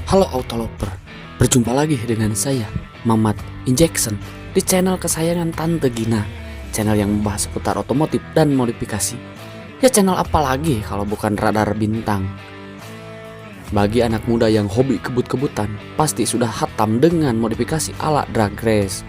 Halo Autoloper, berjumpa lagi dengan saya, Mamat Injection, di channel kesayangan Tante Gina, channel yang membahas seputar otomotif dan modifikasi. Ya channel apa lagi kalau bukan Radar Bintang. Bagi anak muda yang hobi kebut-kebutan, pasti sudah hatam dengan modifikasi ala drag race.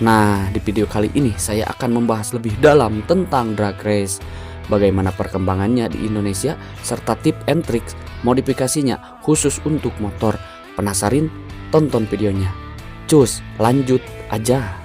Nah, di video kali ini saya akan membahas lebih dalam tentang drag race, bagaimana perkembangannya di Indonesia, serta tip and tricks modifikasinya khusus untuk motor. Penasarin? Tonton videonya. Cus, lanjut aja.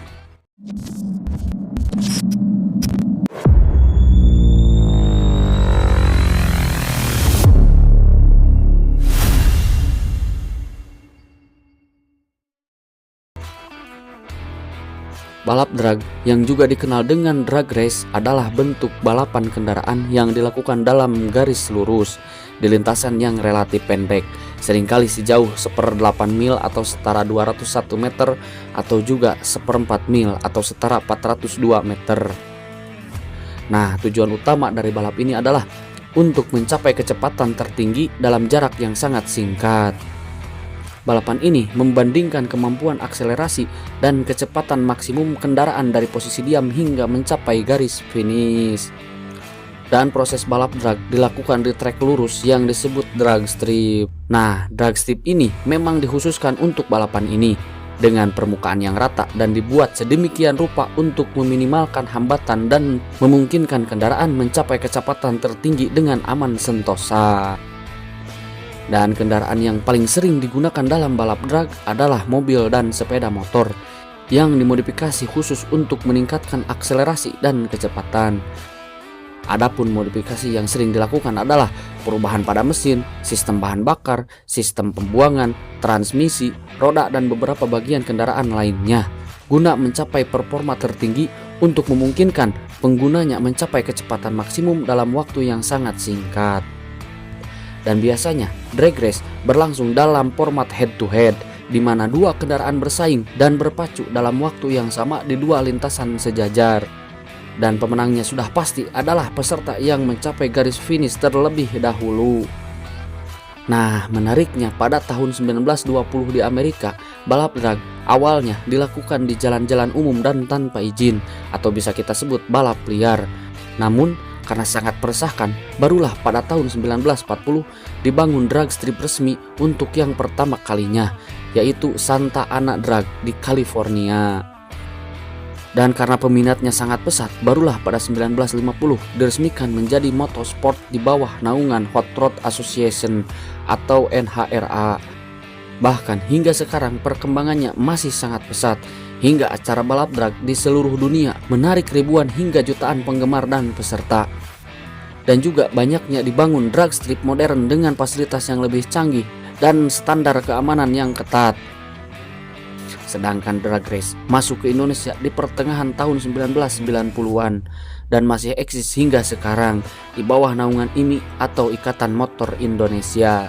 Balap drag yang juga dikenal dengan drag race adalah bentuk balapan kendaraan yang dilakukan dalam garis lurus di lintasan yang relatif pendek, seringkali sejauh 1/8 mil atau setara 201 meter, atau juga 1/4 mil atau setara 402 meter. Nah, tujuan utama dari balap ini adalah untuk mencapai kecepatan tertinggi dalam jarak yang sangat singkat. Balapan ini membandingkan kemampuan akselerasi dan kecepatan maksimum kendaraan dari posisi diam hingga mencapai garis finish. Dan proses balap drag dilakukan di trek lurus yang disebut drag strip. Nah, drag strip ini memang dikhususkan untuk balapan ini dengan permukaan yang rata dan dibuat sedemikian rupa untuk meminimalkan hambatan dan memungkinkan kendaraan mencapai kecepatan tertinggi dengan aman sentosa. Dan kendaraan yang paling sering digunakan dalam balap drag adalah mobil dan sepeda motor yang dimodifikasi khusus untuk meningkatkan akselerasi dan kecepatan. Adapun modifikasi yang sering dilakukan adalah perubahan pada mesin, sistem bahan bakar, sistem pembuangan, transmisi, roda, dan beberapa bagian kendaraan lainnya guna mencapai performa tertinggi untuk memungkinkan penggunanya mencapai kecepatan maksimum dalam waktu yang sangat singkat. Dan biasanya drag race berlangsung dalam format head to head, di mana dua kendaraan bersaing dan berpacu dalam waktu yang sama di dua lintasan sejajar. Dan pemenangnya sudah pasti adalah peserta yang mencapai garis finish terlebih dahulu. Nah, menariknya pada tahun 1920 di Amerika, balap drag awalnya dilakukan di jalan-jalan umum dan tanpa izin, atau bisa kita sebut balap liar. Namun karena sangat meresahkan, barulah pada tahun 1940 dibangun drag strip resmi untuk yang pertama kalinya, yaitu Santa Ana Drag di California. Dan karena peminatnya sangat pesat, barulah pada 1950 diresmikan menjadi motorsport di bawah naungan Hot Rod Association atau NHRA. Bahkan hingga sekarang perkembangannya masih sangat pesat, hingga acara balap drag di seluruh dunia menarik ribuan hingga jutaan penggemar dan peserta. Dan juga banyaknya dibangun drag strip modern dengan fasilitas yang lebih canggih dan standar keamanan yang ketat. Sedangkan drag race masuk ke Indonesia di pertengahan tahun 1990-an dan masih eksis hingga sekarang di bawah naungan IMI atau Ikatan Motor Indonesia.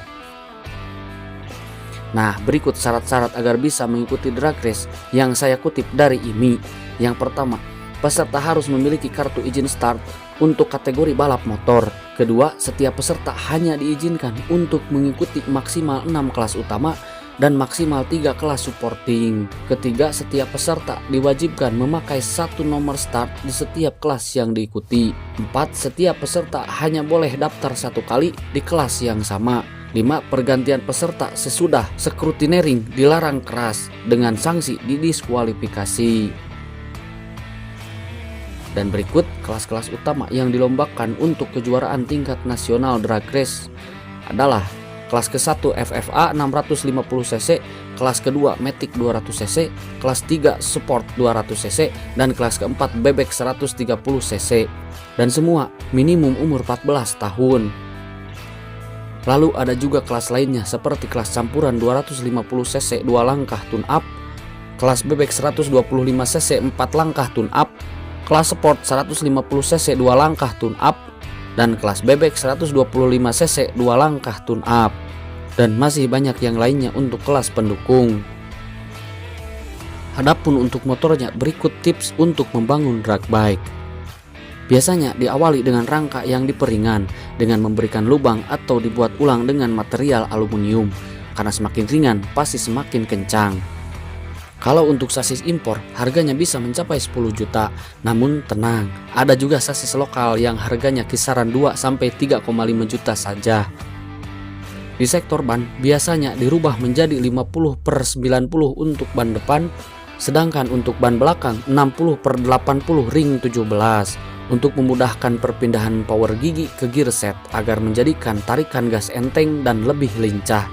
Nah, berikut syarat-syarat agar bisa mengikuti drag race yang saya kutip dari IMI. Yang pertama, peserta harus memiliki kartu izin start untuk kategori balap motor. Kedua, setiap peserta hanya diizinkan untuk mengikuti maksimal 6 kelas utama dan maksimal 3 kelas supporting. Ketiga, setiap peserta diwajibkan memakai 1 nomor start di setiap kelas yang diikuti. 4, setiap peserta hanya boleh daftar 1 kali di kelas yang sama. 5. Pergantian peserta sesudah scrutineering dilarang keras dengan sanksi didiskualifikasi. Dan berikut kelas-kelas utama yang dilombakan untuk kejuaraan tingkat nasional drag race adalah kelas ke-1 FFA 650cc, kelas ke-2 Matic 200cc, kelas 3 Sport 200cc, dan kelas ke-4 Bebek 130cc. Dan semua minimum umur 14 tahun. Lalu ada juga kelas lainnya seperti kelas campuran 250cc 2 langkah tune up, kelas bebek 125cc 4 langkah tune up, kelas sport 150cc 2 langkah tune up, dan kelas bebek 125cc 2 langkah tune up. Dan masih banyak yang lainnya untuk kelas pendukung. Adapun untuk motornya, berikut tips untuk membangun drag bike. Biasanya diawali dengan rangka yang diperingan dengan memberikan lubang atau dibuat ulang dengan material aluminium. karena semakin ringan pasti semakin kencang. Kalau untuk sasis impor, harganya bisa mencapai 10 juta. Namun tenang, ada juga sasis lokal yang harganya kisaran 2-3,5 juta saja. Di sektor ban, biasanya dirubah menjadi 50/90 untuk ban depan, sedangkan untuk ban belakang 60/80 ring 17 untuk memudahkan perpindahan power gigi ke gear set agar menjadikan tarikan gas enteng dan lebih lincah.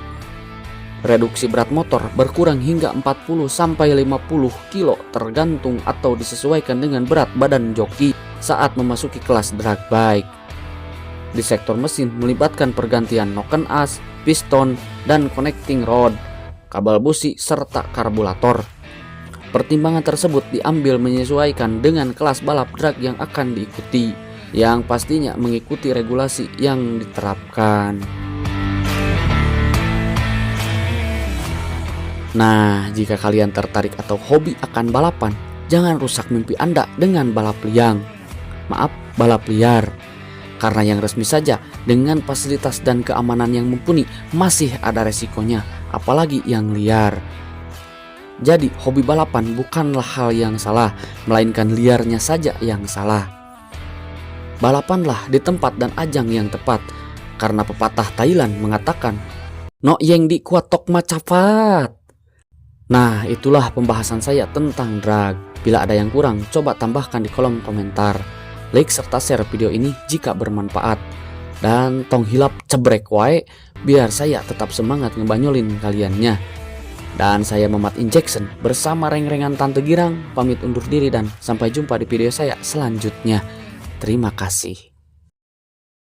Reduksi berat motor berkurang hingga 40-50 kilo tergantung atau disesuaikan dengan berat badan joki saat memasuki kelas drag bike. Di sektor mesin melibatkan pergantian noken as, piston, dan connecting rod, kabel busi, serta karburator. Pertimbangan tersebut diambil menyesuaikan dengan kelas balap drag yang akan diikuti, yang pastinya mengikuti regulasi yang diterapkan. Nah, jika kalian tertarik atau hobi akan balapan, jangan rusak mimpi Anda dengan balap liar. Karena yang resmi saja dengan fasilitas dan keamanan yang mumpuni masih ada resikonya, apalagi yang liar. Jadi, hobi balapan bukanlah hal yang salah, melainkan liarnya saja yang salah. Balapanlah di tempat dan ajang yang tepat, karena pepatah Thailand mengatakan, "No yang di kuat tok macafat." Nah, itulah pembahasan saya tentang drag. Bila ada yang kurang, coba tambahkan di kolom komentar. Like serta share video ini jika bermanfaat. Dan tong hilap cebrek wae biar saya tetap semangat ngebanyolin kaliannya. Dan saya Mamat Injection bersama reng-rengan Tante Girang pamit undur diri dan sampai jumpa di video saya selanjutnya. Terima kasih.